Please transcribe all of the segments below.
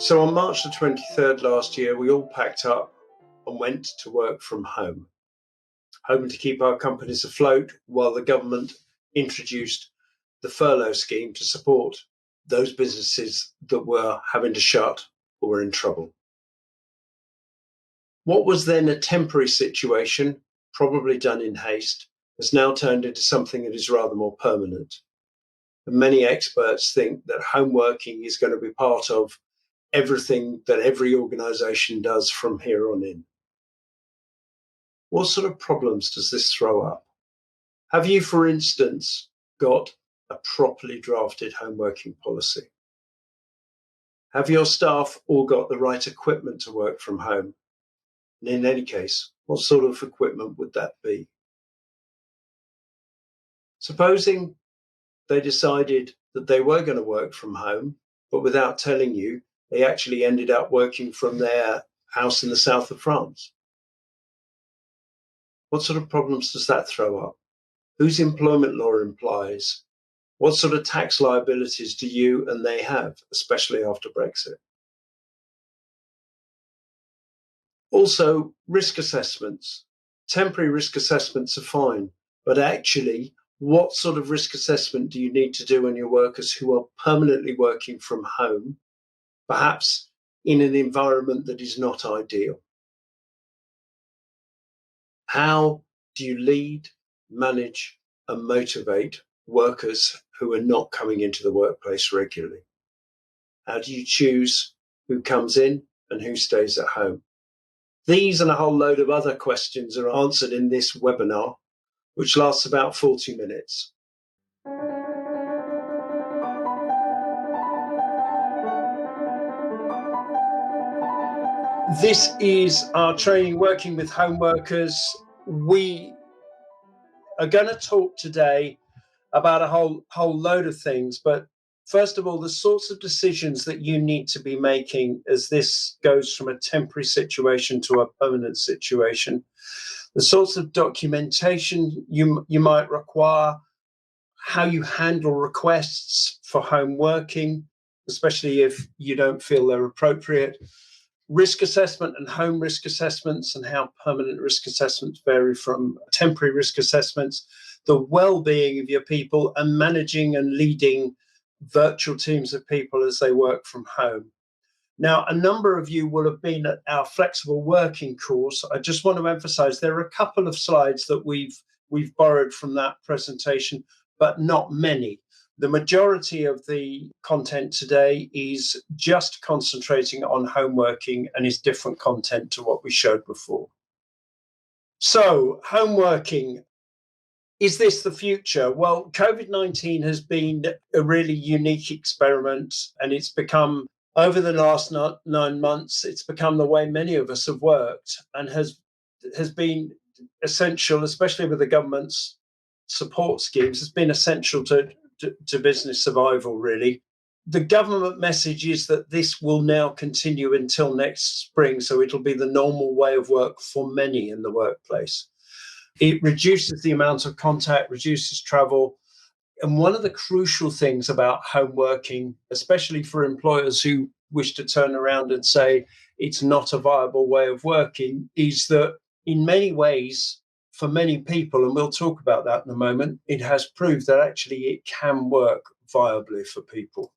So on March the 23rd last year, we all packed up and went to work from home, hoping to keep our companies afloat while the government introduced the furlough scheme to support those businesses that were having to shut or were in trouble. What was then a temporary situation, probably done in haste, has now turned into something that is rather more permanent. And many experts think that home working is going to be part of everything that every organisation does from here on in. What sort of problems does this throw up? Have you, for instance, got a properly drafted home working policy? Have your staff all got the right equipment to work from home? And in any case, what sort of equipment would that be? Supposing they decided that they were going to work from home, but without telling you, they actually ended up working from their house in the south of France. What sort of problems does that throw up? Whose employment law implies? What sort of tax liabilities do you and they have, especially after Brexit? Also, risk assessments. Temporary risk assessments are fine, but actually, what sort of risk assessment do you need to do on your workers who are permanently working from home, perhaps in an environment that is not ideal? How do you lead, manage, and motivate workers who are not coming into the workplace regularly? How do you choose who comes in and who stays at home? These and a whole load of other questions are answered in this webinar, which lasts about 40 minutes. This is our training working with home workers. We are going to talk today about a whole load of things, but first of all, the sorts of decisions that you need to be making as this goes from a temporary situation to a permanent situation, the sorts of documentation you might require, how you handle requests for home working, especially if you don't feel they're appropriate, risk assessment and home risk assessments and how permanent risk assessments vary from temporary risk assessments, the well-being of your people, and managing and leading virtual teams of people as they work from home. Now, a number of you will have been at our flexible working course. I just want to emphasize there are a couple of slides that we've borrowed from that presentation, but not many. The majority of the content today is just concentrating on home working and is different content to what we showed before. So, home working. Is this the future? Well, COVID-19 has been a really unique experiment, and it's become, over the last 9 months, it's become the way many of us have worked, and has been essential, especially with the government's support schemes, has been essential to business survival, really. The government message is that this will now continue until next spring, so it'll be the normal way of work for many in the workplace. It reduces the amount of contact, reduces travel. And one of the crucial things about home working, especially for employers who wish to turn around and say it's not a viable way of working, is that in many ways, for many people, and we'll talk about that in a moment, it has proved that actually it can work viably for people.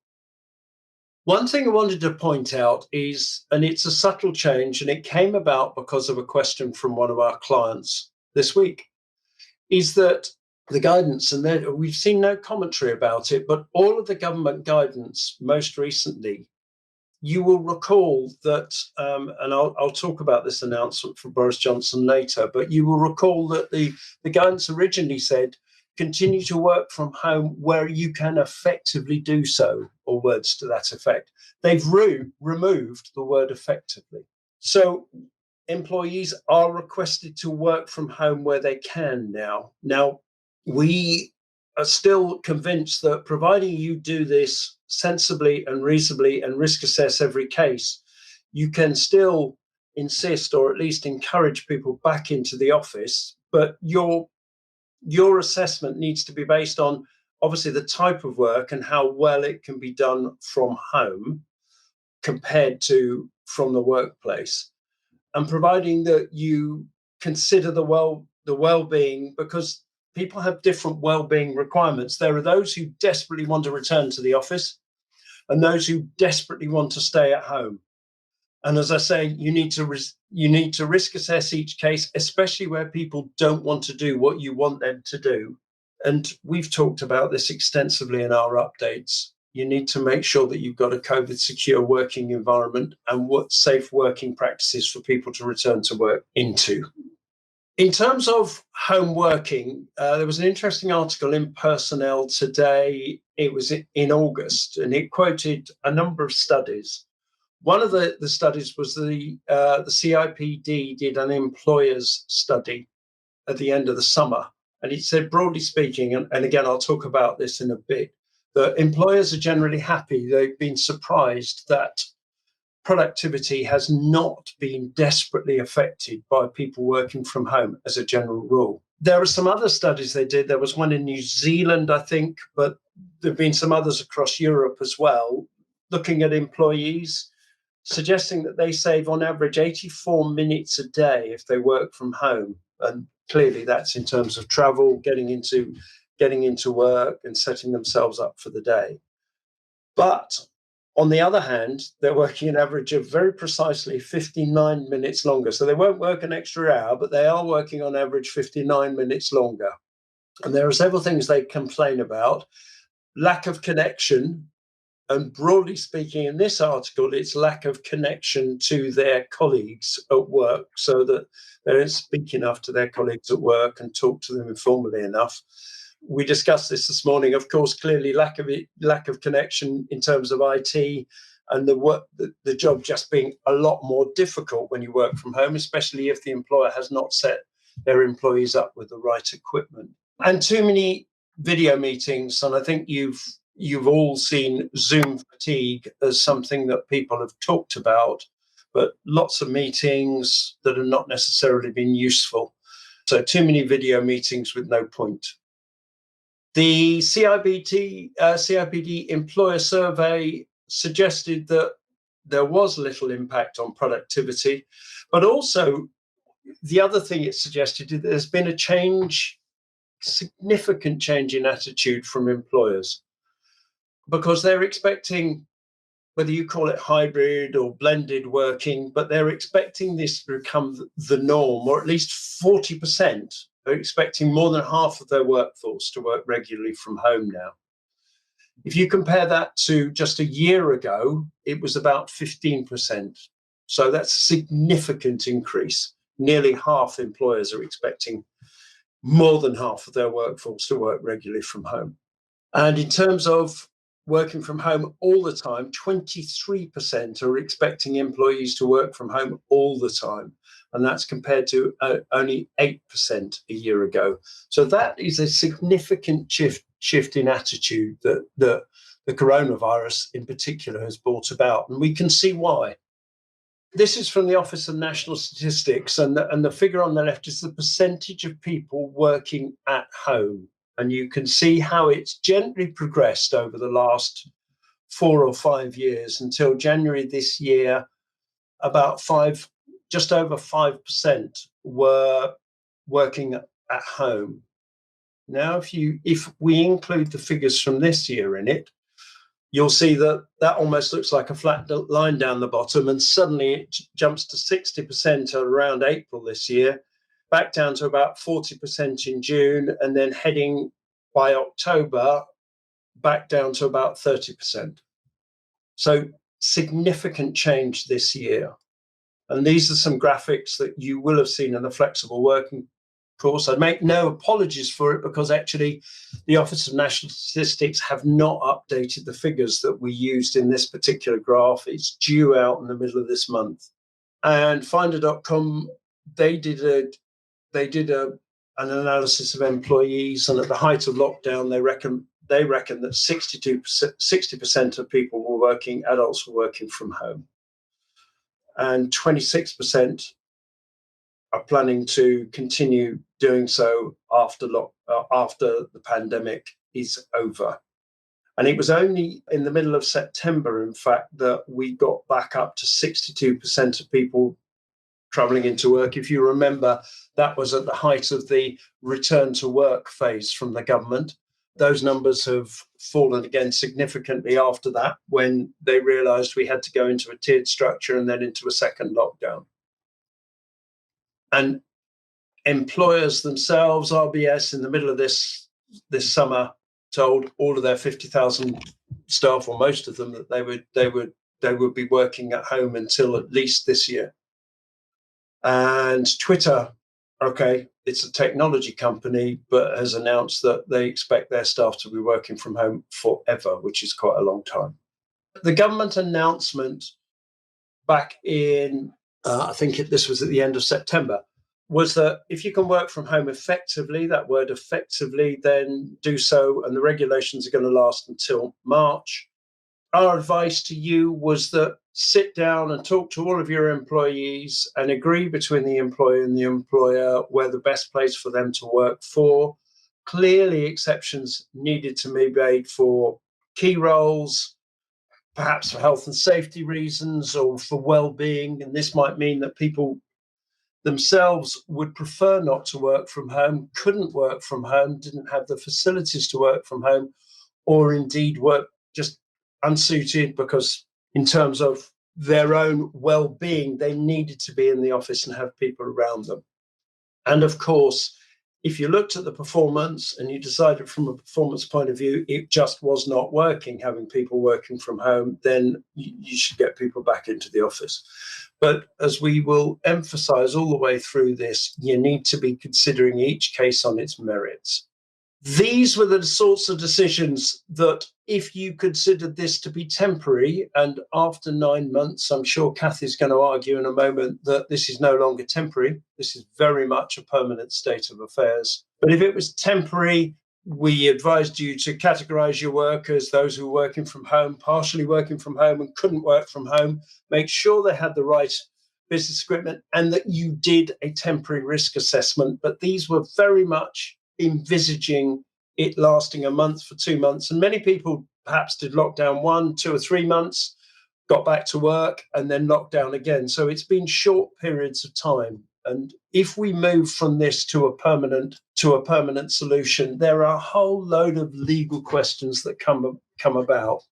One thing I wanted to point out is, and it's a subtle change, and it came about because of a question from one of our clients this week, is that the guidance, and we've seen no commentary about it, but all of the government guidance most recently, you will recall that, and I'll talk about this announcement from Boris Johnson later, but you will recall that the guidance originally said, continue to work from home where you can effectively do so, or words to that effect. They've removed the word effectively. So employees are requested to work from home where they can now. Now, we are still convinced that providing you do this sensibly and reasonably and risk assess every case, you can still insist or at least encourage people back into the office, but your assessment needs to be based on obviously the type of work and how well it can be done from home, compared to from the workplace, and providing that you consider the well-being, because people have different well-being requirements. There are those who desperately want to return to the office and those who desperately want to stay at home. And as I say, you need to risk assess each case, especially where people don't want to do what you want them to do. And we've talked about this extensively in our updates. You need to make sure that you've got a COVID secure working environment and what safe working practices for people to return to work into. In terms of home working, there was an interesting article in Personnel today. It was in August, and it quoted a number of studies. One of the studies was the CIPD did an employers study at the end of the summer. And it said, broadly speaking, and again, I'll talk about this in a bit, that employers are generally happy. They've been surprised that productivity has not been desperately affected by people working from home as a general rule. There are some other studies they did. There was one in New Zealand, I think, but there have been some others across Europe as well, looking at employees, suggesting that they save on average 84 minutes a day if they work from home. And clearly that's in terms of travel, getting into work and setting themselves up for the day. But on the other hand, they're working an average of very precisely 59 minutes longer. So they won't work an extra hour, but they are working on average 59 minutes longer. And there are several things they complain about. Lack of connection. And broadly speaking, in this article, it's lack of connection to their colleagues at work, so that they don't speak enough to their colleagues at work and talk to them informally enough. We discussed this morning. Of course, clearly lack of connection in terms of IT, and the job just being a lot more difficult when you work from home, especially if the employer has not set their employees up with the right equipment. And too many video meetings, and I think you've all seen Zoom fatigue as something that people have talked about, but lots of meetings that have not necessarily been useful. So too many video meetings with no point. The CIPD employer survey suggested that there was little impact on productivity, but also the other thing it suggested is there's been a significant change in attitude from employers, because they're expecting, whether you call it hybrid or blended working, but they're expecting this to become the norm, or at least 40%. They're expecting more than half of their workforce to work regularly from home now. If you compare that to just a year ago, it was about 15%. So that's a significant increase. Nearly half employers are expecting more than half of their workforce to work regularly from home. And in terms of working from home all the time, 23% are expecting employees to work from home all the time. And that's compared to only 8% a year ago. So that is a significant shift in attitude that the coronavirus in particular has brought about. And we can see why. This is from the Office of National Statistics, and the figure on the left is the percentage of people working at home. And you can see how it's gently progressed over the last 4 or 5 years until January this year. Just over 5% were working at home. Now, if we include the figures from this year in it, you'll see that almost looks like a flat line down the bottom, and suddenly it jumps to 60% around April this year, back down to about 40% in June, and then heading by October back down to about 30%. So significant change this year. And these are some graphics that you will have seen in the flexible working course. I make no apologies for it, because actually the Office of National Statistics have not updated the figures that we used in this particular graph. It's due out in the middle of this month. And Finder.com, they did an analysis of employees, and at the height of lockdown, they reckon that 60% of people adults were working from home, and 26% are planning to continue doing so after the pandemic is over. And it was only in the middle of September, in fact, that we got back up to 62% of people travelling into work. If you remember, that was at the height of the return to work phase from the government. Those numbers have fallen again significantly after that, when they realised we had to go into a tiered structure and then into a second lockdown. And employers themselves, RBS, in the middle of this summer, told all of their 50,000 staff, or most of them, that they would be working at home until at least this year. And Twitter, okay, it's a technology company, but has announced that they expect their staff to be working from home forever, which is quite a long time. The government announcement back in, I think this was at the end of September, was that if you can work from home effectively, that word effectively, then do so, and the regulations are going to last until March. Our advice to you was that sit down and talk to all of your employees and agree between the employer and the employer where the best place for them to work for. Clearly, exceptions needed to be made for key roles, perhaps for health and safety reasons or for well-being. And this might mean that people themselves would prefer not to work from home, couldn't work from home, didn't have the facilities to work from home, or indeed were just unsuited because in terms of their own well-being, they needed to be in the office and have people around them. And of course, if you looked at the performance and you decided from a performance point of view, it just was not working, having people working from home, then you should get people back into the office. But as we will emphasize all the way through this, you need to be considering each case on its merits. These were the sorts of decisions that, if you considered this to be temporary, and after 9 months, I'm sure Cathy's going to argue in a moment that this is no longer temporary. This is very much a permanent state of affairs. But if it was temporary, we advised you to categorize your workers, those who were working from home, partially working from home and couldn't work from home, make sure they had the right business equipment, and that you did a temporary risk assessment. But these were very much envisaging it lasting a month for 2 months. And many people perhaps did lockdown 1, 2 or 3 months, got back to work and then lockdown again. So it's been short periods of time. And if we move from this to a permanent solution, there are a whole load of legal questions that come about.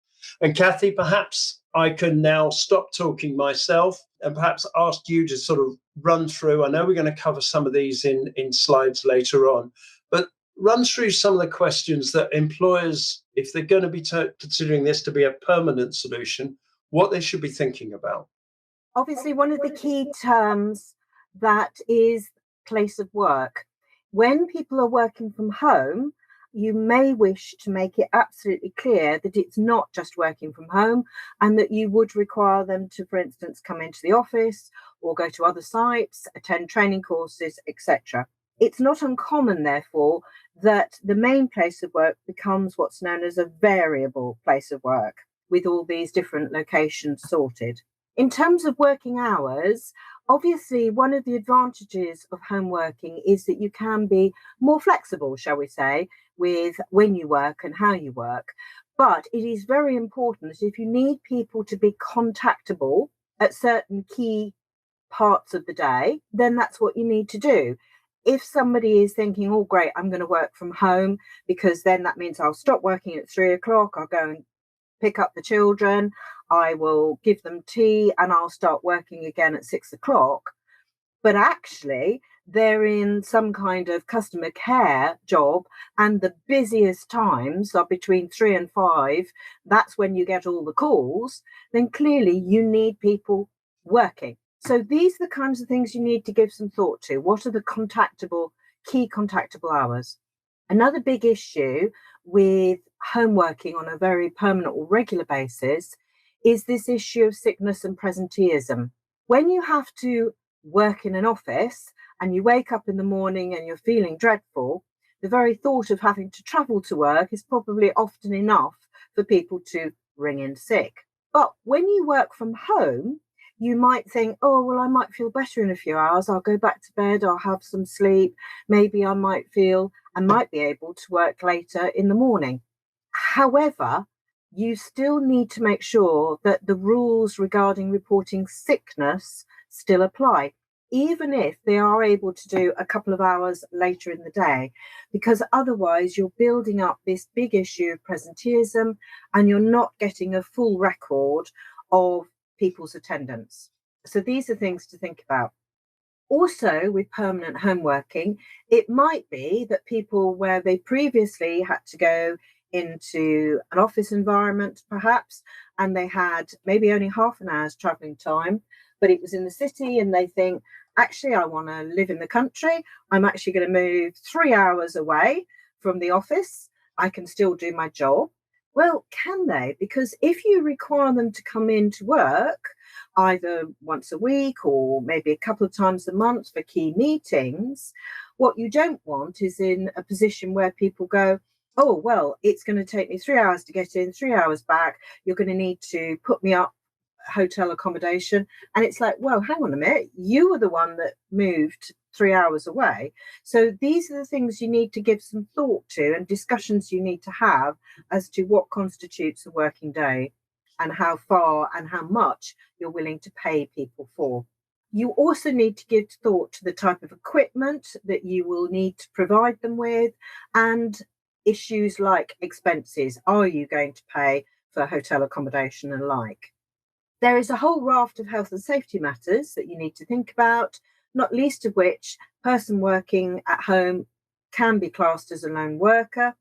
And Cathy, perhaps I can now stop talking myself and perhaps ask you to sort of run through. I know we're going to cover some of these in slides later on, but run through some of the questions that employers, if they're going to be considering this to be a permanent solution, what they should be thinking about. Obviously, one of the key terms that is place of work. When people are working from home, you may wish to make it absolutely clear that it's not just working from home, and that you would require them to, for instance, come into the office or go to other sites, attend training courses, etc. It's not uncommon, therefore, that the main place of work becomes what's known as a variable place of work, with all these different locations sorted. In terms of working hours, obviously, one of the advantages of home working is that you can be more flexible, shall we say, with when you work and how you work. But it is very important that if you need people to be contactable at certain key parts of the day, then that's what you need to do. If somebody is thinking, oh, great, I'm going to work from home because then that means I'll stop working at 3 o'clock, I'll go and pick up the children, I will give them tea and I'll start working again at 6 o'clock. But actually, they're in some kind of customer care job, and the busiest times are between 3 and 5. That's when you get all the calls. Then clearly you need people working. So these are the kinds of things you need to give some thought to. What are the key contactable hours? Another big issue with home working on a very permanent or regular basis is this issue of sickness and presenteeism. When you have to work in an office and you wake up in the morning and you're feeling dreadful, the very thought of having to travel to work is probably often enough for people to ring in sick. But when you work from home, you might think, oh, well, I might feel better in a few hours. I'll go back to bed. I'll have some sleep. Maybe I might be able to work later in the morning. However, you still need to make sure that the rules regarding reporting sickness still apply, even if they are able to do a couple of hours later in the day, because otherwise you're building up this big issue of presenteeism and you're not getting a full record of people's attendance. So these are things to think about. Also, with permanent home working, it might be that people where they previously had to go into an office environment, perhaps, and they had maybe only half an hour's travelling time, but it was in the city, and they think, actually, I want to live in the country. I'm actually going to move 3 hours away from the office. I can still do my job. Well, can they? Because if you require them to come in to work either once a week or maybe a couple of times a month for key meetings, what you don't want is in a position where people go, oh, well, it's going to take me 3 hours to get in, 3 hours back. You're going to need to put me up hotel accommodation. And it's like, well, hang on a minute. You were the one that moved 3 hours away. So these are the things you need to give some thought to and discussions you need to have as to what constitutes a working day and how far and how much you're willing to pay people for. You also need to give thought to the type of equipment that you will need to provide them with and issues like expenses. Are you going to pay for hotel accommodation and like? There is a whole raft of health and safety matters that you need to think about, not least of which person working at home can be classed as a lone worker.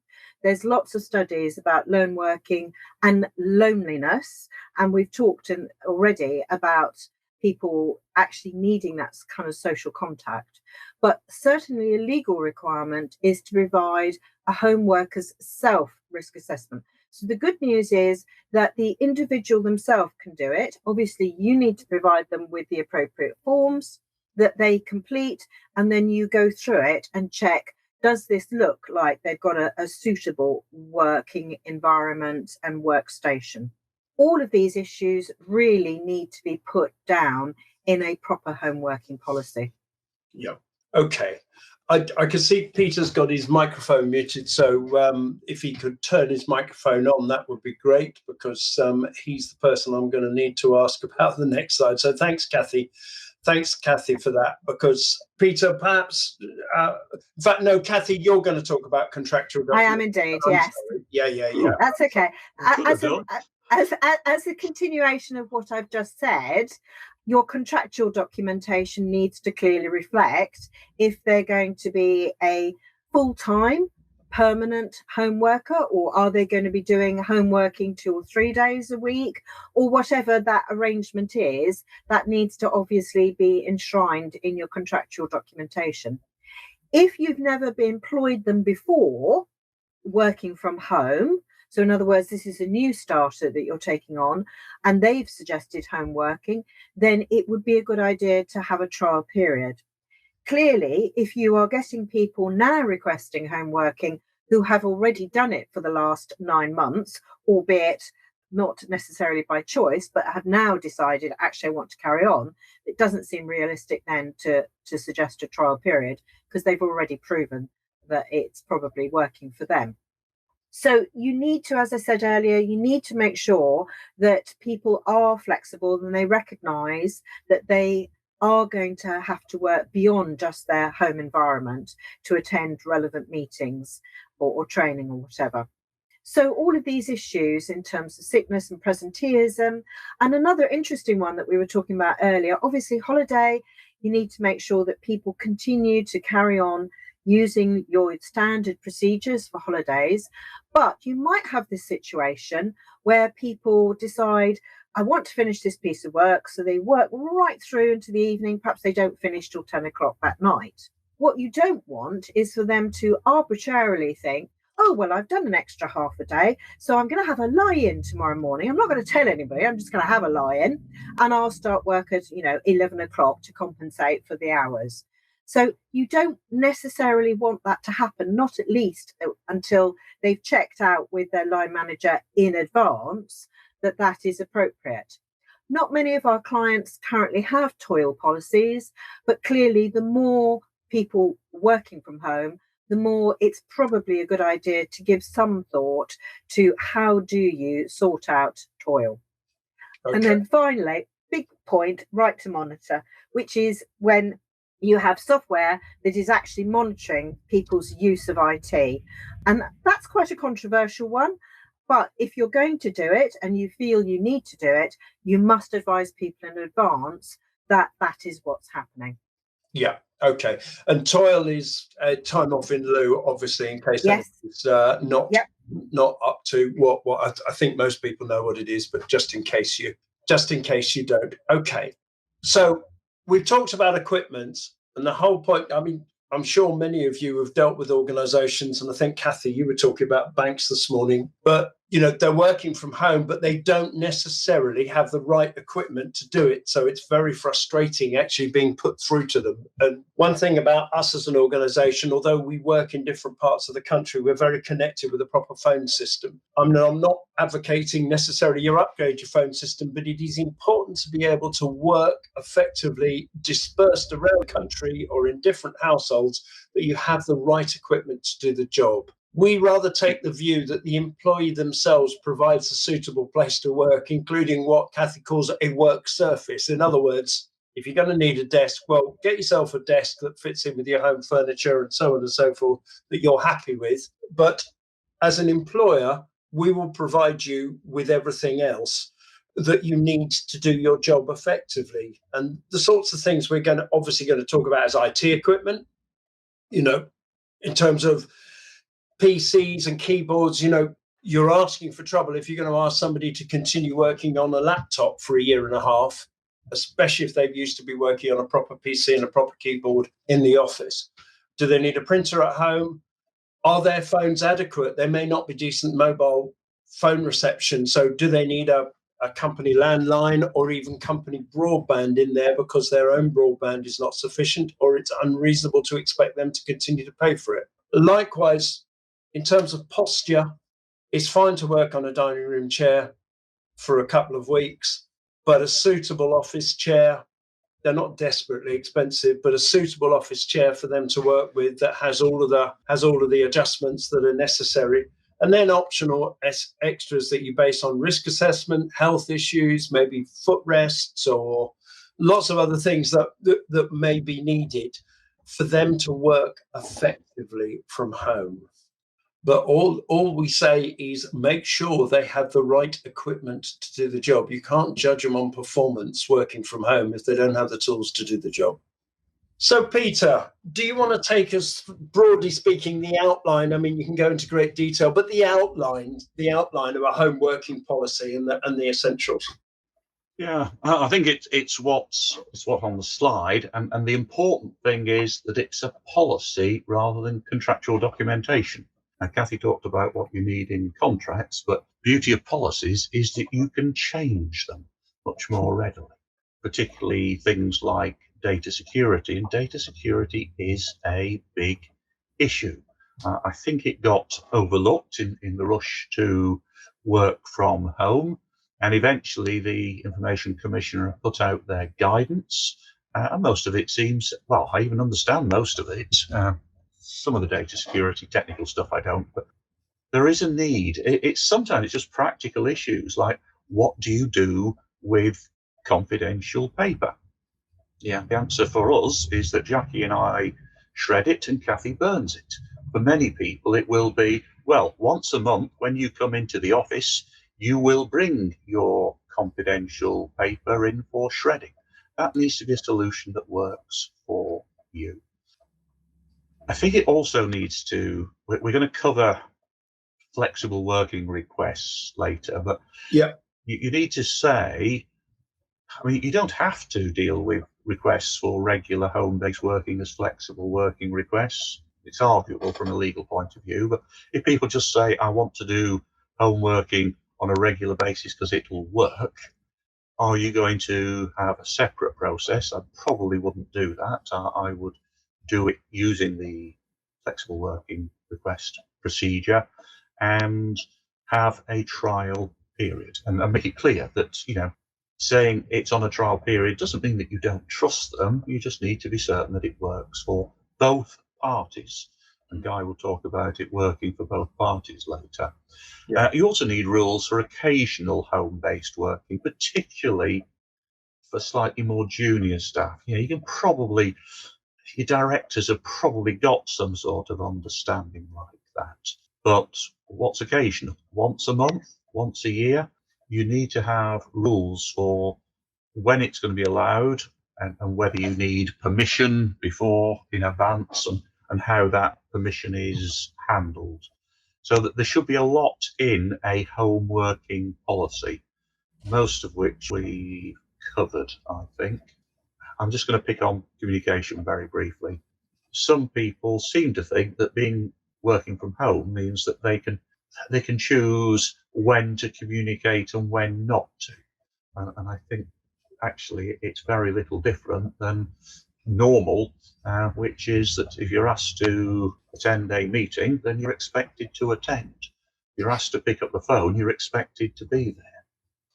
There's lots of studies about lone working and loneliness, and we've talked already about people actually needing that kind of social contact. But certainly a legal requirement is to provide a home worker's self-risk assessment. So the good news is that the individual themselves can do it. Obviously, you need to provide them with the appropriate forms that they complete, and then you go through it and check, does this look like they've got a suitable working environment and workstation? All of these issues really need to be put down in a proper home working policy. Yeah. Okay. I can see Peter's got his microphone muted, so if he could turn his microphone on, that would be great, because he's the person I'm going to need to ask about the next slide. So thanks, Cathy. Thanks, Cathy, for that, because Peter, perhaps, in fact, no, Cathy, you're going to talk about contractual documents. I am indeed, yes. Sorry. Yeah. That's okay. As a continuation of what I've just said, your contractual documentation needs to clearly reflect if they're going to be a full-time permanent home worker, or are they going to be doing home working 2 or 3 days a week, or whatever that arrangement is. That needs to obviously be enshrined in your contractual documentation. If you've never been employed them before working from home, so in other words, this is a new starter that you're taking on and they've suggested home working, then it would be a good idea to have a trial period. Clearly, if you are getting people now requesting home working who have already done it for the last 9 months, albeit not necessarily by choice, but have now decided, actually, I want to carry on, it doesn't seem realistic then to suggest a trial period, because they've already proven that it's probably working for them. So you need to, as I said earlier, you need to make sure that people are flexible and they recognise that they are going to have to work beyond just their home environment to attend relevant meetings or training or whatever. So all of these issues in terms of sickness and presenteeism, and another interesting one that we were talking about earlier, obviously holiday, you need to make sure that people continue to carry on using your standard procedures for holidays. But you might have this situation where people decide, I want to finish this piece of work. So they work right through into the evening. Perhaps they don't finish till 10 o'clock that night. What you don't want is for them to arbitrarily think, oh, well, I've done an extra half a day, so I'm going to have a lie-in tomorrow morning. I'm not going to tell anybody. I'm just going to have a lie-in, and I'll start work at 11 o'clock to compensate for the hours. So you don't necessarily want that to happen, not at least until they've checked out with their line manager in advance that is appropriate. Not many of our clients currently have toil policies, but clearly the more people working from home, the more it's probably a good idea to give some thought to how do you sort out toil. Okay. And then finally, big point, right to monitor, which is when you have software that is actually monitoring people's use of IT. And that's quite a controversial one. But if you're going to do it and you feel you need to do it, you must advise people in advance that that is what's happening. Yeah. Okay. And toil is time off in lieu, obviously, in case it's not up to what I think most people know what it is, but just in case you don't. Okay. So we've talked about equipment, and the whole point, I mean, I'm sure many of you have dealt with organizations, and I think, Cathy, you were talking about banks this morning, but they're working from home, but they don't necessarily have the right equipment to do it. So it's very frustrating actually being put through to them. And one thing about us as an organization, although we work in different parts of the country, we're very connected with a proper phone system. I'm not advocating necessarily you upgrade your phone system, but it is important to be able to work effectively dispersed around the country or in different households, that you have the right equipment to do the job. We rather take the view that the employee themselves provides a suitable place to work, including what Cathy calls a work surface. In other words, if you're going to need a desk, well, get yourself a desk that fits in with your home furniture and so on and so forth that you're happy with. But as an employer, we will provide you with everything else that you need to do your job effectively. And the sorts of things we're obviously going to talk about is IT equipment, in terms of PCs and keyboards. You're asking for trouble if you're going to ask somebody to continue working on a laptop for a year and a half, especially if they've used to be working on a proper PC and a proper keyboard in the office. Do they need a printer at home? Are their phones adequate? There may not be decent mobile phone reception. So do they need a company landline or even company broadband in there because their own broadband is not sufficient, or it's unreasonable to expect them to continue to pay for it? Likewise, in terms of posture, it's fine to work on a dining room chair for a couple of weeks, but a suitable office chair, they're not desperately expensive, but a suitable office chair for them to work with that has all of the adjustments that are necessary. And then optional extras that you base on risk assessment, health issues, maybe footrests, or lots of other things that may be needed for them to work effectively from home. But all we say is make sure they have the right equipment to do the job. You can't judge them on performance working from home if they don't have the tools to do the job. So, Peter, do you want to take us, broadly speaking, the outline? I mean, you can go into great detail, but the outline of a home working policy and the essentials. Yeah, I think it's what's on the slide, and the important thing is that it's a policy rather than contractual documentation. Now, Cathy talked about what you need in contracts, but the beauty of policies is that you can change them much more readily, particularly things like data security. And data security is a big issue. I think it got overlooked in the rush to work from home. And eventually the Information Commissioner put out their guidance. And most of it seems, well, I even understand most of it. Some of the data security technical stuff I don't, but there is a need. Sometimes it's just practical issues like, what do you do with confidential paper? Yeah, the answer for us is that Jackie and I shred it and Cathy burns it. For many people, it will be, well, once a month when you come into the office, you will bring your confidential paper in for shredding. That needs to be a solution that works for you. I think it also needs to, we're going to cover flexible working requests later, but yeah, you need to say, I mean, you don't have to deal with requests for regular home-based working as flexible working requests. It's arguable from a legal point of view, but if people just say, I want to do home working on a regular basis because it will work, are you going to have a separate process? I probably wouldn't do that. I would do it using the flexible working request procedure and have a trial period and make it clear that, saying it's on a trial period doesn't mean that you don't trust them. You just need to be certain that it works for both parties. and Guy will talk about it working for both parties later. Yeah. You also need rules for occasional home-based working, particularly for slightly more junior staff. You can probably, your directors have probably got some sort of understanding like that. But what's occasional? Once a month? Once a year? You need to have rules for when it's going to be allowed and whether you need permission before in advance and how that permission is handled. So that there should be a lot in a home working policy, most of which we covered, I think. I'm just going to pick on communication very briefly. Some people seem to think that working from home means that they can choose when to communicate and when not to. And I think actually it's very little different than normal, which is that if you're asked to attend a meeting, then you're expected to attend. If you're asked to pick up the phone, you're expected to be there.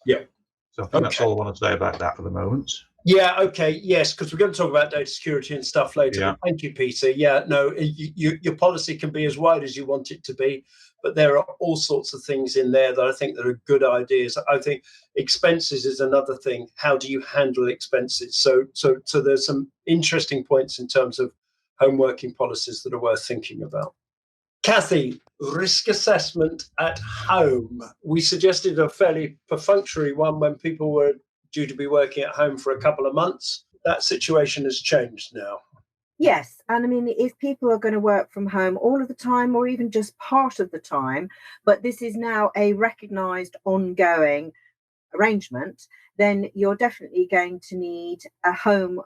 Yeah. So I think that's all I want to say about that for the moment. Yeah, okay, yes, because we're going to talk about data security and stuff later. Yeah. Thank you, Peter. Yeah, no, your policy can be as wide as you want it to be, but there are all sorts of things in there that I think that are good ideas. I think expenses is another thing. How do you handle expenses? So there's some interesting points in terms of home working policies that are worth thinking about. Cathy, risk assessment at home. We suggested a fairly perfunctory one when people were due to be working at home for a couple of months. That situation has changed now. Yes, and I mean, if people are going to work from home all of the time or even just part of the time, but this is now a recognised ongoing arrangement, then you're definitely going to need a home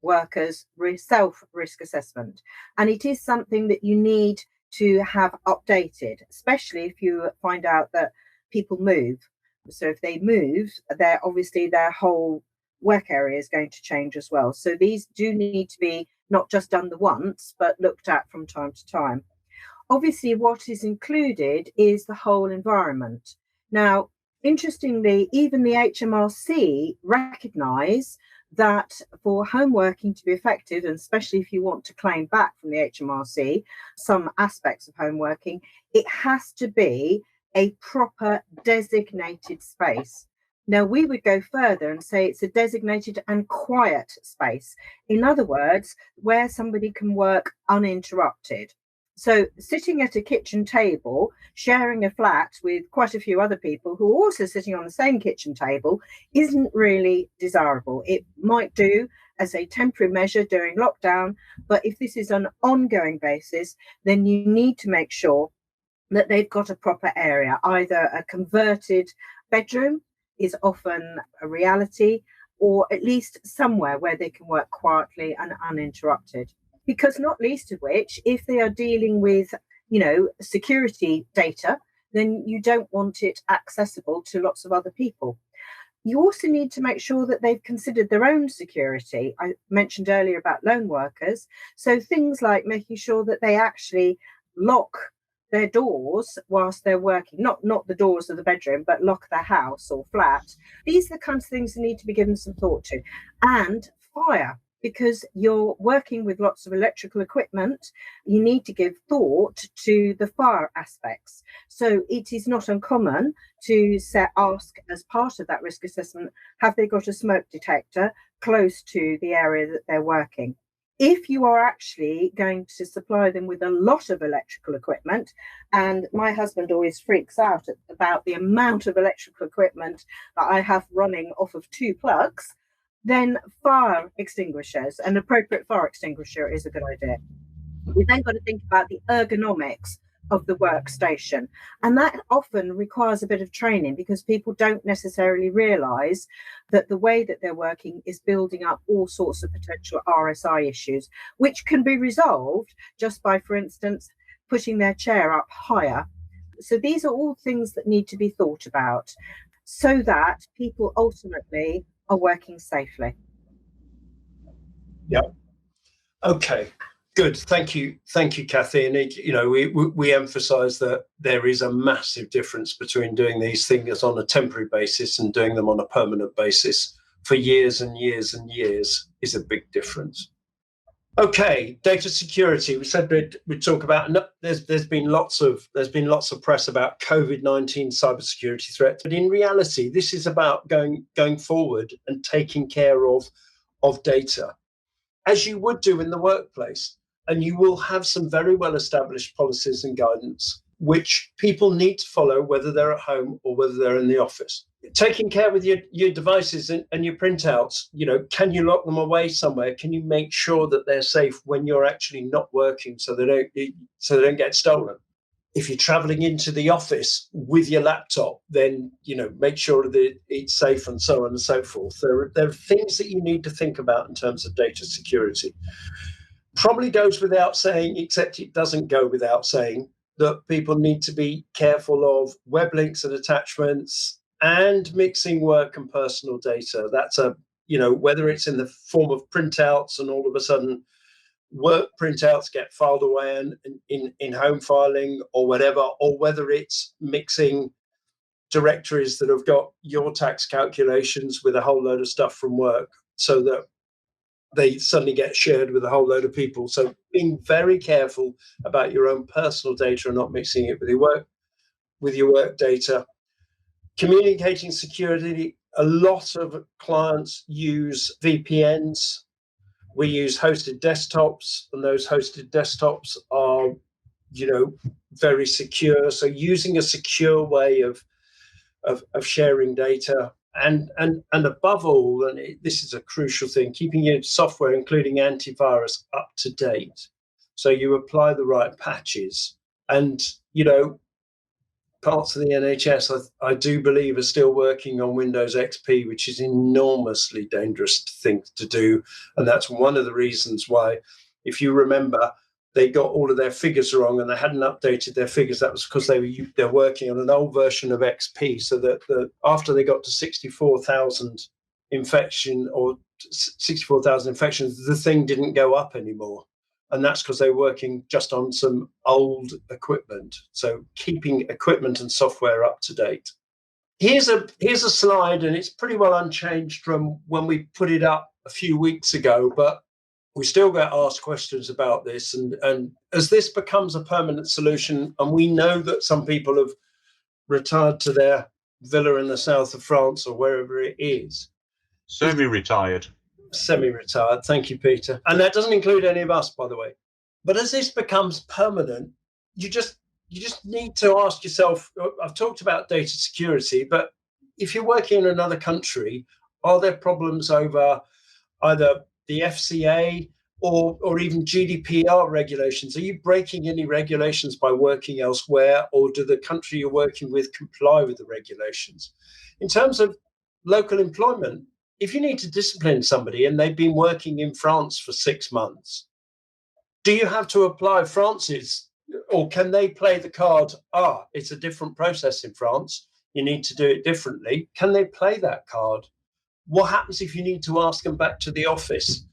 workers self-risk assessment. And it is something that you need to have updated, especially if you find out that people move. So if they move, obviously their whole work area is going to change as well. So these do need to be not just done the once, but looked at from time to time. Obviously, what is included is the whole environment. Now, interestingly, even the HMRC recognise that for home working to be effective, and especially if you want to claim back from the HMRC some aspects of home working, it has to be a proper designated space. Now, we would go further and say it's a designated and quiet space. In other words, where somebody can work uninterrupted. So sitting at a kitchen table, sharing a flat with quite a few other people who are also sitting on the same kitchen table isn't really desirable. It might do as a temporary measure during lockdown, but if this is an ongoing basis, then you need to make sure that they've got a proper area. Either a converted bedroom is often a reality, or at least somewhere where they can work quietly and uninterrupted. Because not least of which, if they are dealing with, security data, then you don't want it accessible to lots of other people. You also need to make sure that they've considered their own security. I mentioned earlier about lone workers. So things like making sure that they actually lock their doors whilst they're working, not the doors of the bedroom, but lock their house or flat. These are the kinds of things that need to be given some thought to. And fire, because you're working with lots of electrical equipment, you need to give thought to the fire aspects. So it is not uncommon to ask as part of that risk assessment, have they got a smoke detector close to the area that they're working? If you are actually going to supply them with a lot of electrical equipment, and my husband always freaks out about the amount of electrical equipment that I have running off of 2 plugs, then fire extinguishers, an appropriate fire extinguisher is a good idea. We've then got to think about the ergonomics of the workstation. And that often requires a bit of training because people don't necessarily realise that the way that they're working is building up all sorts of potential RSI issues, which can be resolved just by, for instance, putting their chair up higher. So these are all things that need to be thought about so that people ultimately are working safely. Yeah. Okay. Good. Thank you, Cathy. And we emphasise that there is a massive difference between doing these things on a temporary basis and doing them on a permanent basis for years and years and years is a big difference. Okay, data security. We said we'd talk about. There's been lots of press about COVID-19 cybersecurity threats, but in reality, this is about going forward and taking care of data, as you would do in the workplace. And you will have some very well established policies and guidance which people need to follow, whether they're at home or whether they're in the office. Taking care with your devices and your printouts, can you lock them away somewhere? Can you make sure that they're safe when you're actually not working, so they don't get stolen? If you're traveling into the office with your laptop, then make sure that it's safe, and so on and so forth. There are things that you need to think about in terms of data security. Probably goes without saying, except it doesn't go without saying, that people need to be careful of web links and attachments and mixing work and personal data. That's whether it's in the form of printouts and all of a sudden work printouts get filed away and in home filing or whatever, or whether it's mixing directories that have got your tax calculations with a whole load of stuff from work, so that they suddenly get shared with a whole load of people. So being very careful about your own personal data and not mixing it with your work data. Communicating security. A lot of clients use VPNs. We use hosted desktops, and those hosted desktops are, very secure. So using a secure way of sharing data, and above all, and this is a crucial thing, keeping your software, including antivirus, up to date. So you apply the right patches. And, parts of the NHS, I do believe, are still working on Windows XP, which is enormously dangerous thing to do. And that's one of the reasons why, if you remember, they got all of their figures wrong and they hadn't updated their figures. That was because they're working on an old version of XP. So that after they got to 64,000 infections, the thing didn't go up anymore. And that's because they're working just on some old equipment. So keeping equipment and software up to date. Here's a slide, and it's pretty well unchanged from when we put it up a few weeks ago, but we still get asked questions about this. And as this becomes a permanent solution, and we know that some people have retired to their villa in the south of France or wherever it is. Semi-retired, thank you, Peter. And that doesn't include any of us, by the way. But as this becomes permanent, you just need to ask yourself, I've talked about data security, but if you're working in another country, are there problems over either the FCA or even GDPR regulations? Are you breaking any regulations by working elsewhere, or do the country you're working with comply with the regulations? In terms of local employment, if you need to discipline somebody and they've been working in France for 6 months, do you have to apply France's, or can they play the card, it's a different process in France, you need to do it differently? Can they play that card? What happens if you need to ask them back to the office?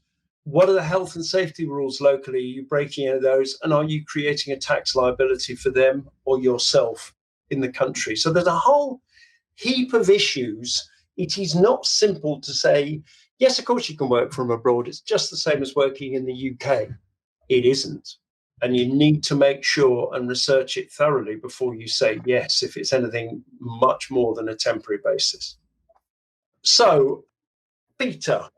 What are the health and safety rules locally? Are you breaking any of those? And are you creating a tax liability for them or yourself in the country? So there's a whole heap of issues. It is not simple to say, yes, of course you can work from abroad. It's just the same as working in the UK. It isn't. And you need to make sure and research it thoroughly before you say yes, if it's anything much more than a temporary basis. So, Peter,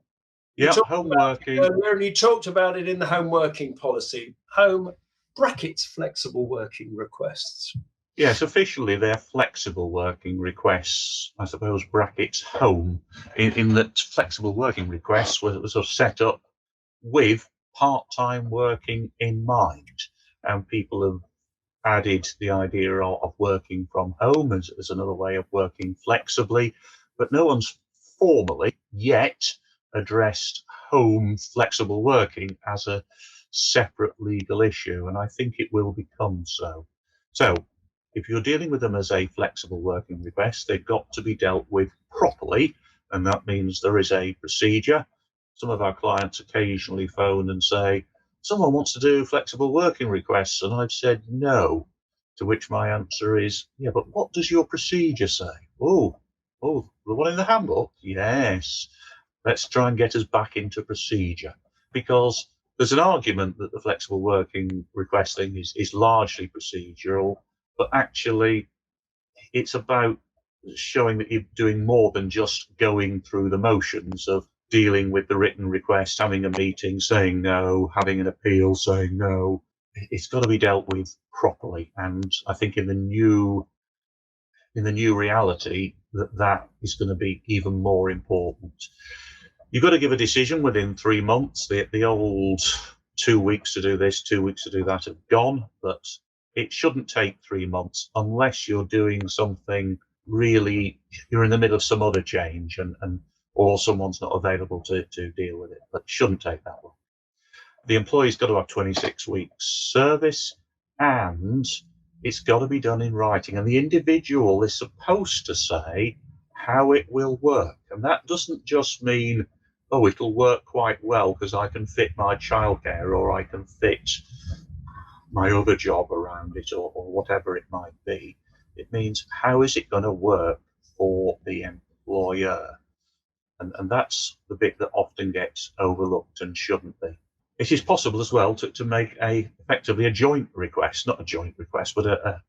home working. You talked about it in the home working policy. Home brackets flexible working requests. Yes, officially they're flexible working requests, I suppose, brackets home, in that flexible working requests were sort of set up with part-time working in mind. And people have added the idea of working from home as another way of working flexibly, but no one's formally yet addressed home flexible working as a separate legal issue, and I think it will become so. So if you're dealing with them as a flexible working request, they've got to be dealt with properly, and that means there is a procedure. Some of our clients occasionally phone and say, someone wants to do flexible working requests, and I've said no, to which my answer is, yeah, but what does your procedure say? Oh, the one in the handbook? Yes. Let's try and get us back into procedure, because There's an argument that the flexible working request thing is largely procedural, but actually it's about showing that you're doing more than just going through the motions of dealing with the written request, having a meeting, saying no, having an appeal, saying no. It's got to be dealt with properly. And I think in the new reality, that is going to be even more important. You've got to give a decision within 3 months. The old 2 weeks to do this, 2 weeks to do that have gone, but it shouldn't take 3 months unless you're doing something really, you're in the middle of some other change or someone's not available to deal with it. But it shouldn't take that long. The employee's got to have 26 weeks service, and it's got to be done in writing. And the individual is supposed to say how it will work. And that doesn't just mean, oh, it'll work quite well because I can fit my childcare or I can fit my other job around it or whatever it might be. It means, how is it going to work for the employer? And that's the bit that often gets overlooked and shouldn't be. It is possible as well to make effectively a joint request, not a joint request, but a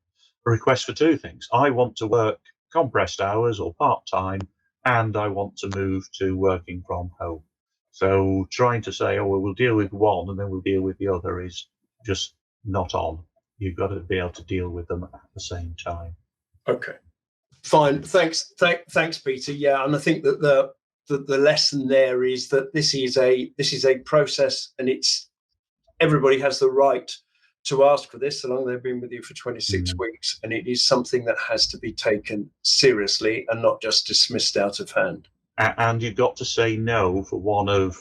request for two things. I want to work compressed hours or part-time, and I want to move to working from home. So trying to say, oh, well, we'll deal with one and then we'll deal with the other is just not on. You've got to be able to deal with them at the same time. Okay, fine. Thanks, Peter. Yeah, and I think that the lesson there is that this is a process, and everybody has the right to ask for this, so long they've been with you for 26 weeks, and it is something that has to be taken seriously and not just dismissed out of hand. And you've got to say no for one of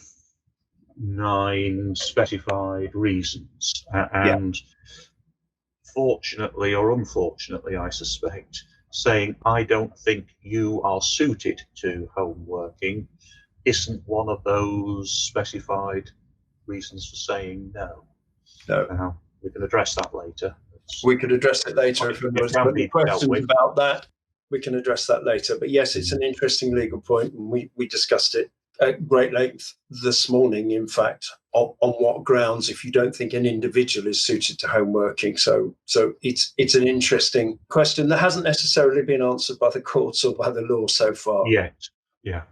9 specified reasons. And fortunately or unfortunately, I suspect, saying I don't think you are suited to home working isn't one of those specified reasons for saying no. No. We can address that later. We could address it later if anyone's got any questions about that. We can address that later. But yes, it's an interesting legal point, and we discussed it at great length this morning, in fact, on what grounds if you don't think an individual is suited to home working. So it's an interesting question that hasn't necessarily been answered by the courts or by the law so far. Yeah.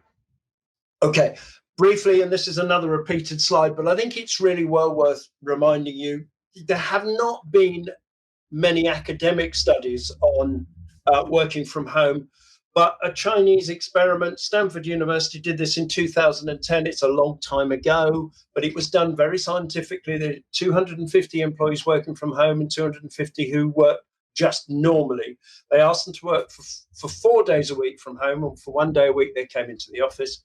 Okay, briefly, and this is another repeated slide, but I think it's really well worth reminding you, there have not been many academic studies on working from home, but a Chinese experiment, Stanford University did this in 2010. It's a long time ago, but it was done very scientifically. There are 250 employees working from home and 250 who work just normally. They asked them to work for 4 days a week from home, and for 1 day a week they came into the office,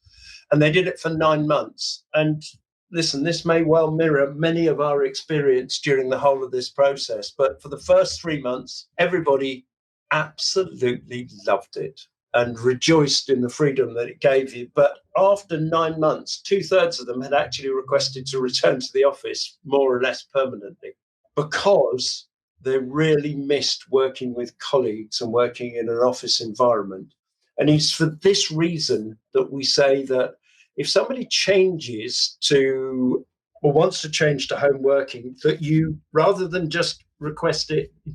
and they did it for 9 months. And listen, this may well mirror many of our experience during the whole of this process, but for the first 3 months, everybody absolutely loved it and rejoiced in the freedom that it gave you. But after 9 months, 2/3 of them had actually requested to return to the office more or less permanently, because they really missed working with colleagues and working in an office environment. And it's for this reason that we say that if somebody changes to or wants to change to home working, that you, rather than just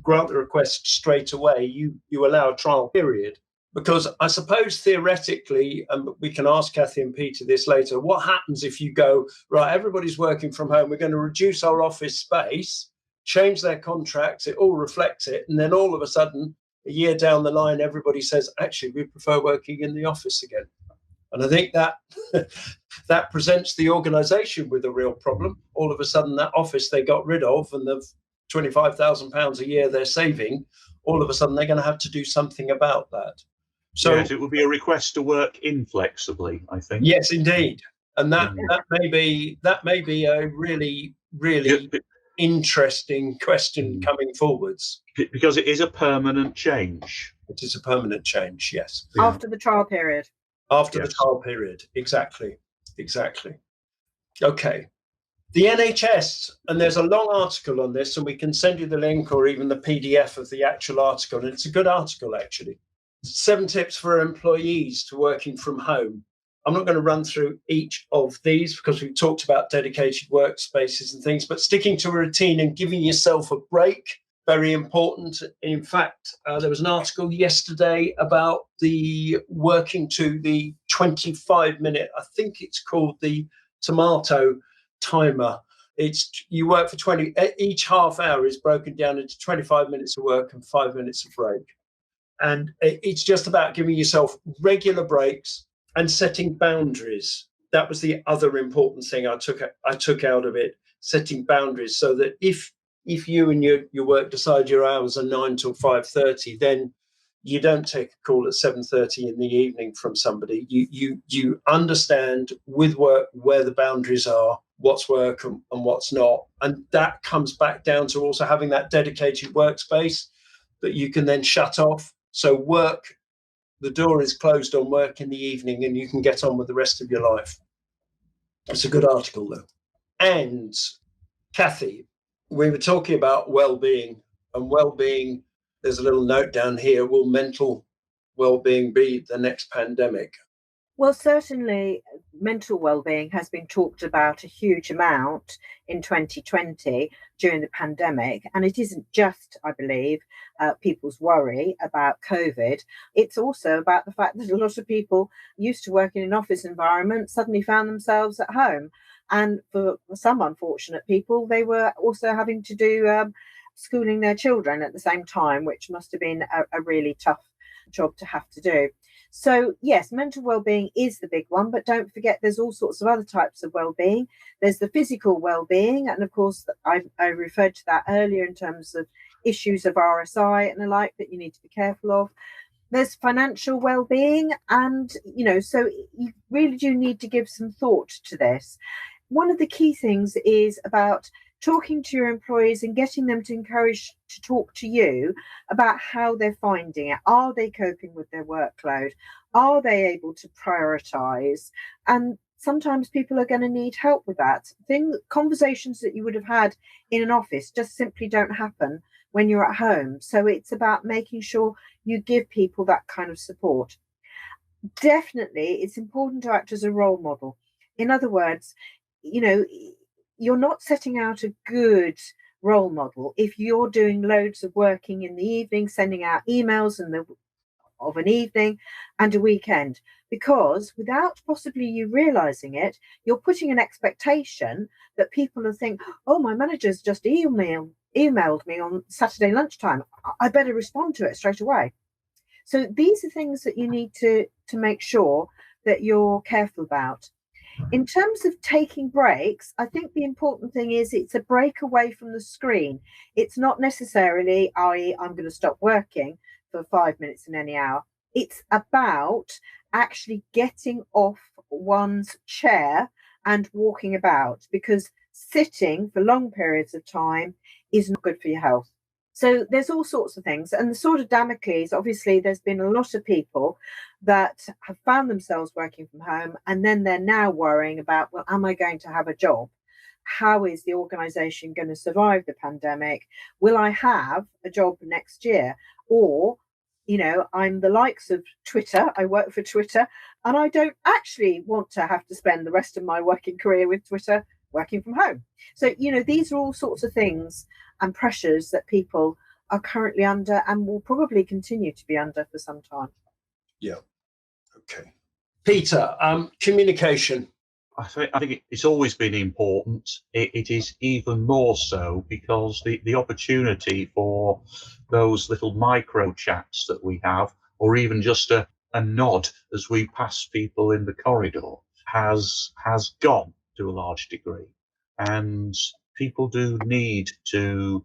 grant the request straight away, you allow a trial period. Because I suppose theoretically, and we can ask Cathy and Peter this later, what happens if you go, right, everybody's working from home, we're going to reduce our office space, change their contracts, it all reflects it, and then all of a sudden, a year down the line, everybody says, actually, we prefer working in the office again. And I think that that presents the organisation with a real problem. All of a sudden, that office they got rid of and the £25,000 a year they're saving, all of a sudden they're going to have to do something about that. So yes, it would be a request to work inflexibly, I think. Yes, indeed. And that may be a really, really interesting question coming forwards. Because it is a permanent change. It is a permanent change, yes. After the trial period. After the trial period, exactly. Okay. The NHS, and there's a long article on this, and we can send you the link or even the PDF of the actual article, and it's a good article, actually. 7 tips for employees to working from home. I'm not going to run through each of these because we've talked about dedicated workspaces and things, but sticking to a routine and giving yourself a break, very important. In fact, there was an article yesterday about the working to the 25-minute, I think it's called the tomato timer. It's you work for 20, each half hour is broken down into 25 minutes of work and 5 minutes of break. And it's just about giving yourself regular breaks and setting boundaries. That was the other important thing I took out of it, setting boundaries, so that if you and your work decide your hours are 9 till 5:30, then you don't take a call at 7:30 in the evening from somebody. You understand with work where the boundaries are, what's work and what's not. And that comes back down to also having that dedicated workspace that you can then shut off. So work, the door is closed on work in the evening and you can get on with the rest of your life. It's a good article though. And Cathy, we were talking about well-being, and well-being, there's a little note down here, will mental well-being be the next pandemic? Well, certainly mental well-being has been talked about a huge amount in 2020 during the pandemic. And it isn't just, I believe, people's worry about COVID. It's also about the fact that a lot of people used to work in an office environment suddenly found themselves at home. And for some unfortunate people, they were also having to do schooling their children at the same time, which must have been a really tough job to have to do. So yes, mental well-being is the big one, but don't forget there's all sorts of other types of well-being. There's the physical well-being, and of course I referred to that earlier in terms of issues of RSI and the like that you need to be careful of. There's financial well-being, and so you really do need to give some thought to this. One of the key things is about talking to your employees and getting them to encourage to talk to you about how they're finding it. Are they coping with their workload? Are they able to prioritize? And sometimes people are going to need help with that. Conversations that you would have had in an office just simply don't happen when you're at home. So it's about making sure you give people that kind of support. Definitely, it's important to act as a role model. In other words, you're not setting out a good role model if you're doing loads of working in the evening, sending out emails of an evening and a weekend, because without possibly you realizing it, you're putting an expectation that people will think, oh, my manager's just emailed me on Saturday lunchtime, I better respond to it straight away. So these are things that you need to make sure that you're careful about. In terms of taking breaks, I think the important thing is it's a break away from the screen. It's not necessarily, i.e., I'm going to stop working for 5 minutes in any hour. It's about actually getting off one's chair and walking about, because sitting for long periods of time is not good for your health. So there's all sorts of things. And the sword of Damocles, obviously, there's been a lot of people that have found themselves working from home, and then they're now worrying about, well, am I going to have a job? How is the organisation going to survive the pandemic? Will I have a job next year? Or, I'm the likes of Twitter. I work for Twitter, and I don't actually want to have to spend the rest of my working career with Twitter working from home. So, these are all sorts of things and pressures that people are currently under and will probably continue to be under for some time. Yeah. Okay. Peter, communication. I think it's always been important. It is even more so because the opportunity for those little micro chats that we have, or even just a nod as we pass people in the corridor, has gone to a large degree. And people do need to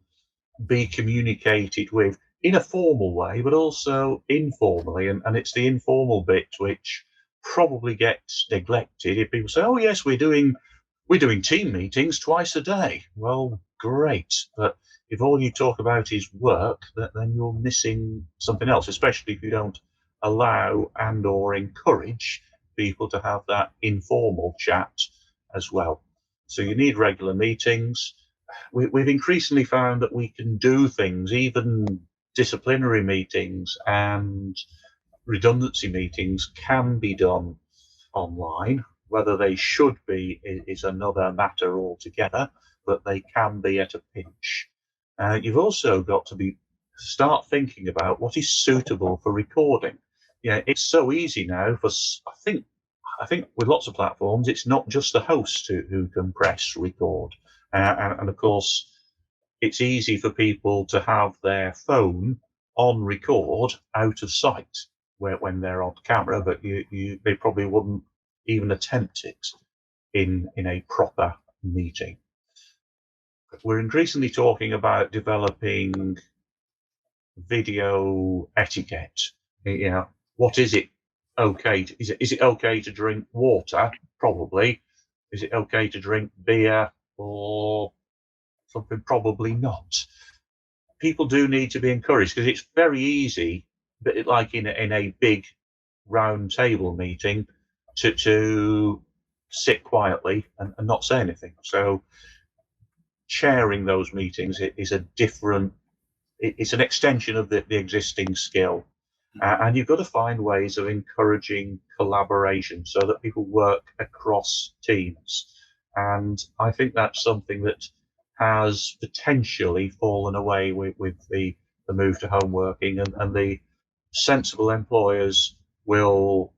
be communicated with in a formal way, but also informally. And it's the informal bit which probably gets neglected. If people say, oh yes, we're doing team meetings twice a day. Well, great. But if all you talk about is work, then you're missing something else, especially if you don't allow and or encourage people to have that informal chat as well. So you need regular meetings. We've increasingly found that we can do things, even disciplinary meetings and redundancy meetings can be done online. Whether they should be is another matter altogether, but they can be at a pinch. You've also got to start thinking about what is suitable for recording. Yeah, it's so easy now for, I think with lots of platforms, it's not just the host who can press record. And of course, it's easy for people to have their phone on record out of sight when they're on camera, but they probably wouldn't even attempt it in a proper meeting. We're increasingly talking about developing video etiquette. You know, what is it okay? Is it okay to drink water? Probably. Is it okay to drink beer or something? Probably not. People do need to be encouraged, because it's very easy, but like in a big round table meeting, to sit quietly and not say anything. So chairing those meetings is it's an extension of the existing skill. And you've got to find ways of encouraging collaboration so that people work across teams. And I think that's something that has potentially fallen away with the move to home working, and the sensible employers will,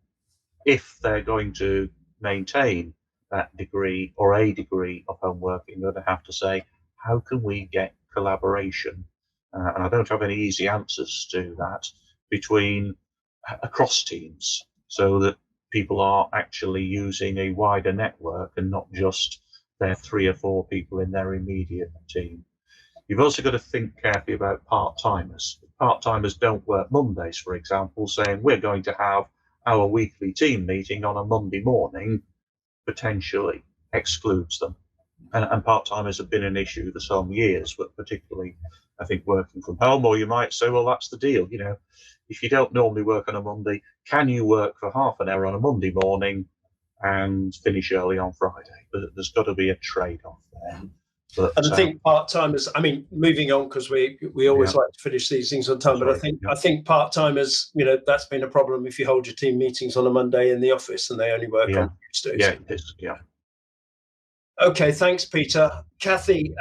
if they're going to maintain that degree or a degree of home working, they're going to have to say, how can we get collaboration? And I don't have any easy answers to that across teams, so that people are actually using a wider network and not just their 3 or 4 people in their immediate team. You've also got to think carefully about part-timers. Part-timers don't work Mondays, for example, saying we're going to have our weekly team meeting on a Monday morning potentially excludes them. And part-timers have been an issue for some years, but particularly, I think, working from home. Or you might say, well, that's the deal. You know, if you don't normally work on a Monday, can you work for half an hour on a Monday morning and finish early on Friday? But there's got to be a trade-off there. But, and I think part-timers, I mean, moving on, because we always like to finish these things on time, but I think part-timers, you know, that's been a problem if you hold your team meetings on a Monday in the office and they only work on Tuesdays. Okay, thanks, Peter. Cathy,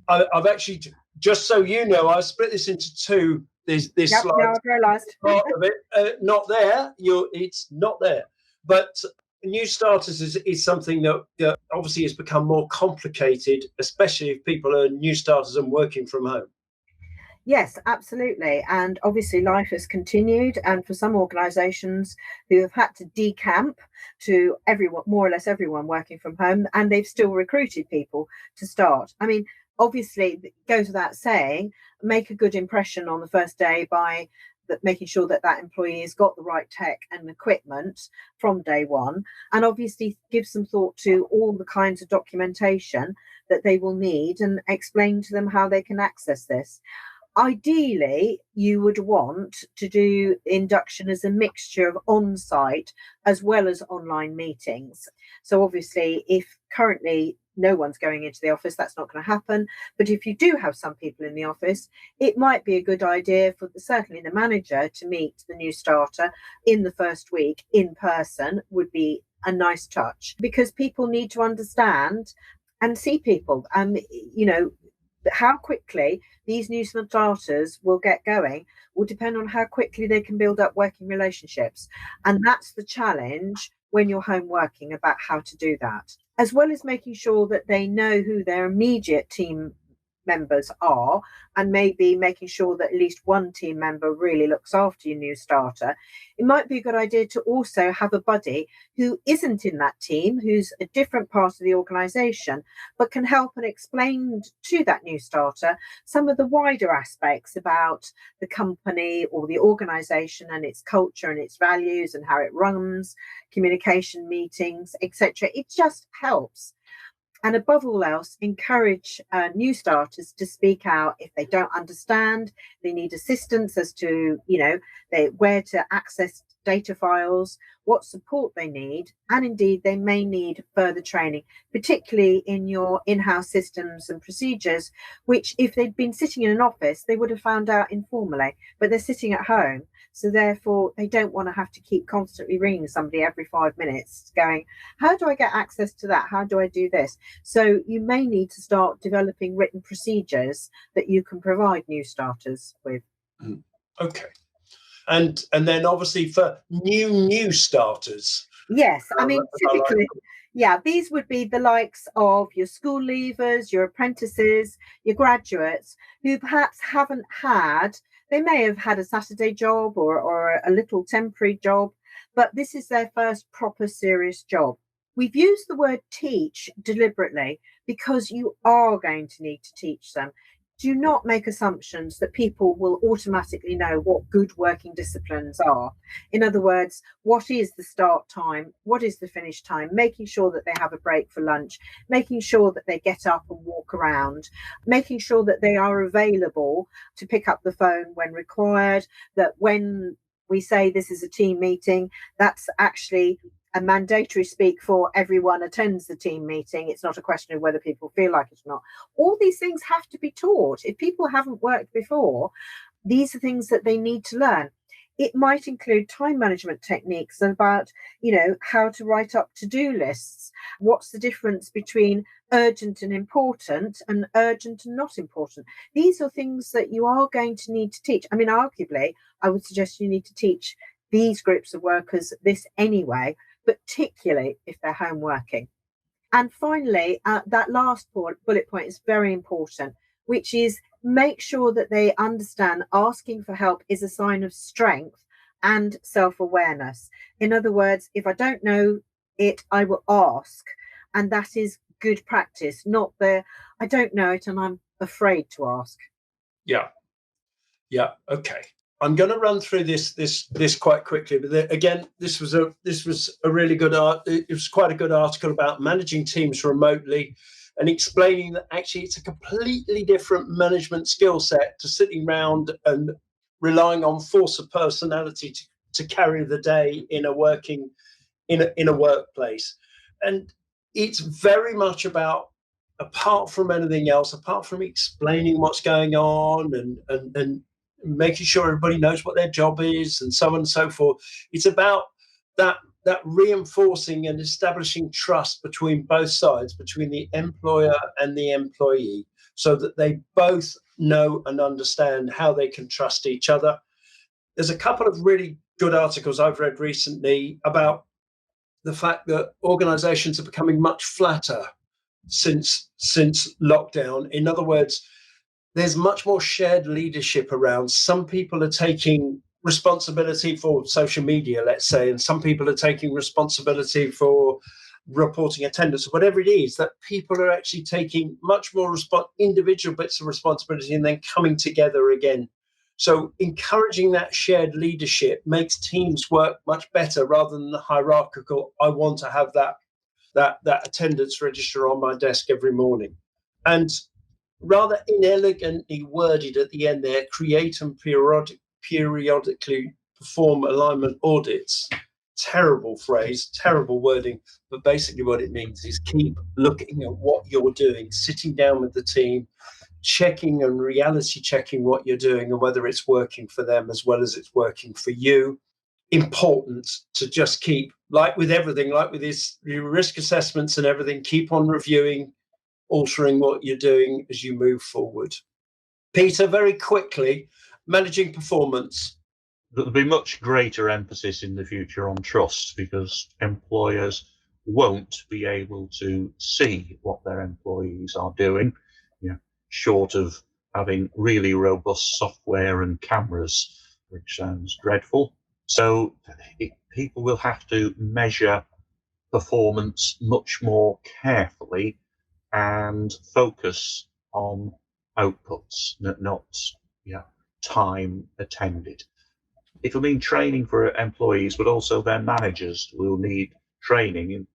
I've actually, just so you know, I split this into two. This slide, no, I've realised. part of it, not there. It's not there. But new starters is something that obviously has become more complicated, especially if people are new starters and working from home. Yes, absolutely. And obviously life has continued. And for some organisations who have had to decamp to everyone, more or less everyone working from home, and they've still recruited people to start. I mean, obviously, it goes without saying, make a good impression on the first day by making sure that employee has got the right tech and equipment from day one, and obviously give some thought to all the kinds of documentation that they will need and explain to them how they can access this. Ideally, you would want to do induction as a mixture of on-site as well as online meetings. So obviously, if currently no one's going into the office, that's not going to happen. But if you do have some people in the office, it might be a good idea for certainly the manager to meet the new starter in the first week in person would be a nice touch, because people need to understand and see people. You know, how quickly these new starters will get going will depend on how quickly they can build up working relationships. And that's the challenge when you're home working, about how to do that, as well as making sure that they know who their immediate team members are, and maybe making sure that at least one team member really looks after your new starter. It might be a good idea to also have a buddy who isn't in that team, who's a different part of the organisation, but can help and explain to that new starter some of the wider aspects about the company or the organisation and its culture and its values and how it runs, communication meetings, etc. It just helps. And above all else, encourage new starters to speak out if they don't understand, they need assistance as to, you know, where to access data files, what support they need, and indeed they may need further training, particularly in your in-house systems and procedures, which if they'd been sitting in an office, they would have found out informally, but they're sitting at home. So therefore, they don't want to have to keep constantly ringing somebody every 5 minutes going, how do I get access to that? How do I do this? So you may need to start developing written procedures that you can provide new starters with. Okay. And then obviously for new starters. Yes, I mean, typically, yeah, these would be the likes of your school leavers, your apprentices, your graduates who perhaps haven't had, they may have had a Saturday job or a little temporary job, but this is their first proper serious job. We've used the word teach deliberately because you are going to need to teach them. Do not make assumptions that people will automatically know what good working disciplines are. In other words, what is the start time? What is the finish time? Making sure that they have a break for lunch, making sure that they get up and walk around, making sure that they are available to pick up the phone when required, that when we say this is a team meeting, that's actually a mandatory speak for everyone attends the team meeting. It's not a question of whether people feel like it or not. All these things have to be taught. If people haven't worked before, these are things that they need to learn. It might include time management techniques about, how to write up to-do lists. What's the difference between urgent and important and urgent and not important? These are things that you are going to need to teach. I mean, arguably, I would suggest you need to teach these groups of workers this anyway, particularly if they're home working. And finally, that last bullet point is very important, which is make sure that they understand asking for help is a sign of strength and self-awareness. In other words, if I don't know it, I will ask. And that is good practice, not the I don't know it and I'm afraid to ask. Yeah. Okay. I'm going to run through this quite quickly, but again, this was a really good it was quite a good article about managing teams remotely and explaining that actually it's a completely different management skill set to sitting around and relying on force of personality to carry the day in a workplace. And it's very much about, apart from anything else, apart from explaining what's going on and making sure everybody knows what their job is and so on and so forth, it's about that reinforcing and establishing trust between both sides, between the employer and the employee, so that they both know and understand how they can trust each other. There's a couple of really good articles I've read recently about the fact that organizations are becoming much flatter since lockdown. In other words, there's much more shared leadership around. Some people are taking responsibility for social media, let's say, and some people are taking responsibility for reporting attendance, or whatever it is, that people are actually taking much more individual bits of responsibility and then coming together again. So encouraging that shared leadership makes teams work much better rather than the hierarchical, I want to have that attendance register on my desk every morning. And rather inelegantly worded at the end there, create and periodically perform alignment audits. Terrible phrase, terrible wording, but basically what it means is keep looking at what you're doing, sitting down with the team, checking and reality checking what you're doing and whether it's working for them as well as it's working for you. Important to just keep, like with everything, like with this risk assessments and everything, keep on reviewing, altering what you're doing as you move forward. Peter, very quickly, managing performance. There'll be much greater emphasis in the future on trust, because employers won't be able to see what their employees are doing, short of having really robust software and cameras, which sounds dreadful. So people will have to measure performance much more carefully and focus on outputs, not time attended. It'll mean training for employees, but also their managers will need training in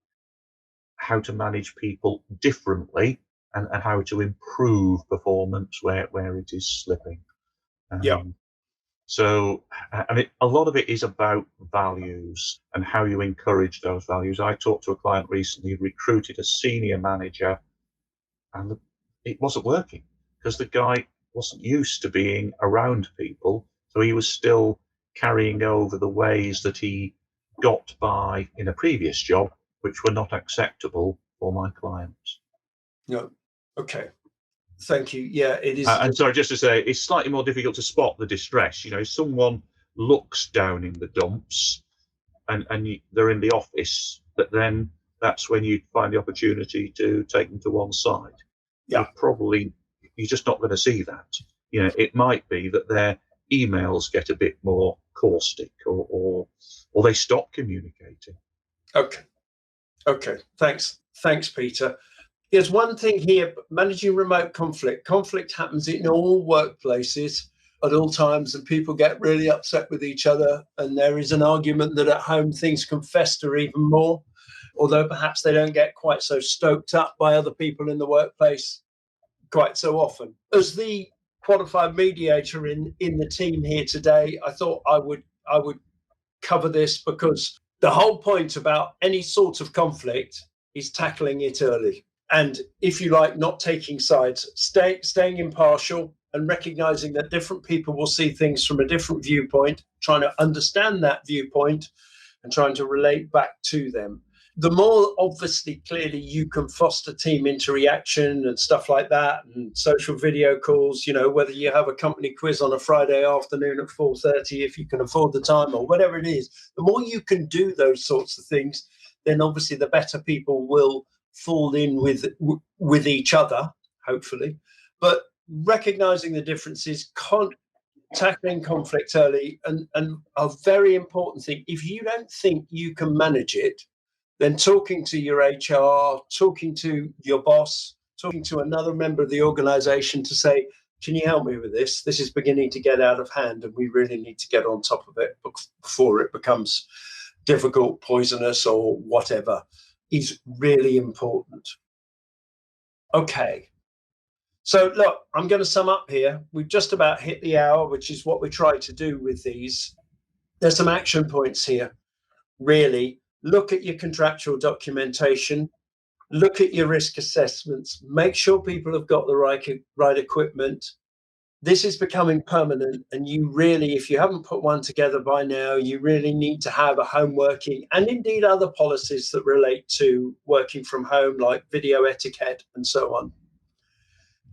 how to manage people differently and how to improve performance where it is slipping. So, and a lot of it is about values and how you encourage those values. I talked to a client recently, recruited a senior manager, and it wasn't working because the guy wasn't used to being around people. So he was still carrying over the ways that he got by in a previous job, which were not acceptable for my clients. No. Okay. Thank you. Yeah, it is. And sorry, just to say, it's slightly more difficult to spot the distress. You know, if someone looks down in the dumps and they're in the office, but then that's when you find the opportunity to take them to one side. Yeah. You're just not going to see that. You know, it might be that their emails get a bit more caustic or they stop communicating. Okay. Thanks, Peter. There's one thing here, managing remote conflict. Conflict happens in all workplaces at all times, and people get really upset with each other. And there is an argument that at home things can fester even more, although perhaps they don't get quite so stoked up by other people in the workplace quite so often. As the qualified mediator in the team here today, I thought I would cover this, because the whole point about any sort of conflict is tackling it early. And if you like, not taking sides, staying impartial and recognizing that different people will see things from a different viewpoint, trying to understand that viewpoint and trying to relate back to them. The more obviously clearly you can foster team interaction and stuff like that, and social video calls, you know, whether you have a company quiz on a Friday afternoon at 4:30, if you can afford the time, or whatever it is, the more you can do those sorts of things, then obviously the better people will fall in with each other, hopefully. But recognizing the differences, tackling conflict early, and a very important thing, if you don't think you can manage it, then talking to your HR, talking to your boss, talking to another member of the organization to say, can you help me with this? This is beginning to get out of hand and we really need to get on top of it before it becomes difficult, poisonous, or whatever, is really important. Okay. So look, I'm going to sum up here. We've just about hit the hour, which is what we try to do with these. There's some action points here. Really, look at your contractual documentation, look at your risk assessments, make sure people have got the right equipment. This is becoming permanent, and you really, if you haven't put one together by now, you really need to have a home working and indeed other policies that relate to working from home, like video etiquette and so on.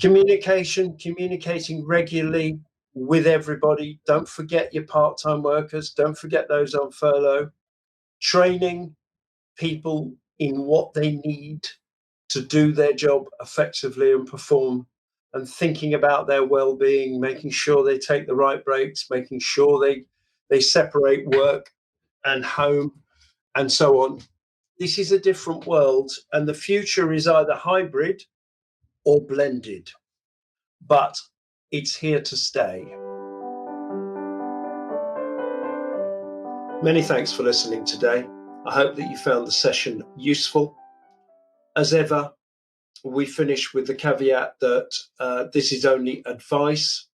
Communicating regularly with everybody. Don't forget your part-time workers. Don't forget those on furlough. Training people in what they need to do their job effectively and perform, and thinking about their well-being, making sure they take the right breaks, making sure they separate work and home and so on. This is a different world, and the future is either hybrid or blended, but it's here to stay. Many thanks for listening today. I hope that you found the session useful. As ever, we finish with the caveat that this is only advice.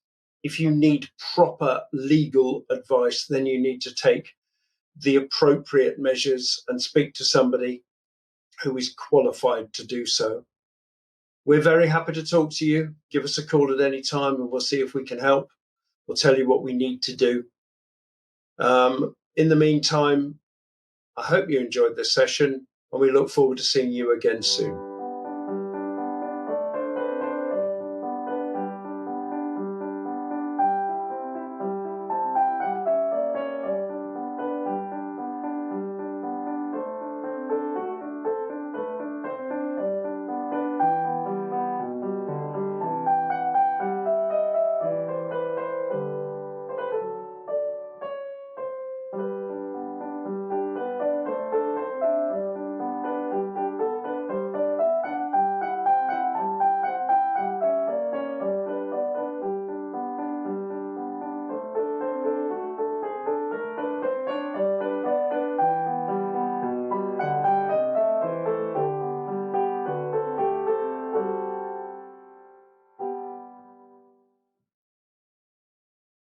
If you need proper legal advice, then you need to take the appropriate measures and speak to somebody who is qualified to do so. We're very happy to talk to you. Give us a call at any time and we'll see if we can help. We'll tell you what we need to do. In the meantime, I hope you enjoyed this session and we look forward to seeing you again soon.